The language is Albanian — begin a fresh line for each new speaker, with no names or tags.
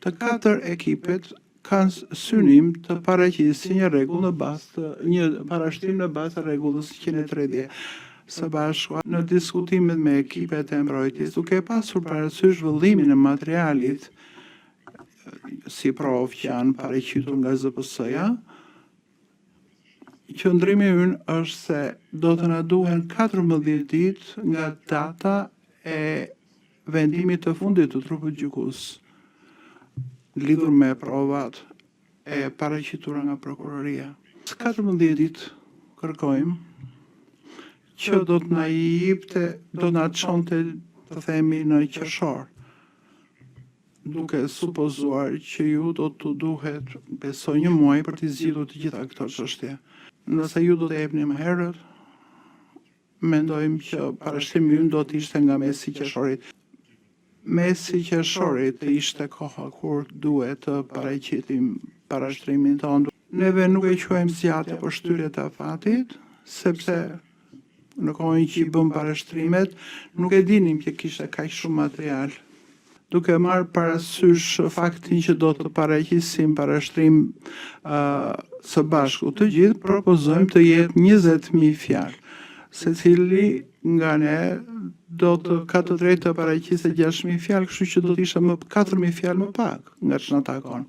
Të katër ekipet kanë synim të paraqisin një rregull në bazë të një parashtrim në bazë të rregullës 130. Së bashku në diskutimet me ekipet e mbrojtjes, duke pasur parasysh vëllimin e materialit si provë që janë paraqitur nga ZPS-ja, qëndrimi ynë është se do të na duhen 14 ditë nga data e vendimit të fundit të trupit gjykues, lidhur me provat e paraqitura nga prokuroria. 14 ditë kërkojmë që do të na jepte, do na çonte, të themi, në qershor, duke supozuar që ju do të duhet, besoj, 1 muaj për të zgjidhur të gjitha këto çështje. Nëse ju do të jepni më herët, mendojmë që parashtrimi ynë do të ishte nga mesi i qershorit. Mesi i qershorit ishte koha kur duhet të paraqitim parashtrimin tonë. Neve nuk e quajmë zgjatje por shtyrje të afatit, sepse në kohën që i bëm parashtrimet, nuk e dinim që kishte kaq shumë material. Duke marrë parasysh faktin që do të paraqisim parashtrim së bashku të gjithë, propozojmë të jetë 20.000 fjalë. Secili nga ne do të ka të drejtë të paraqisë 6.000 fjalë, kështu që do të ishte më 4.000 fjalë më pak nga ç'na takon.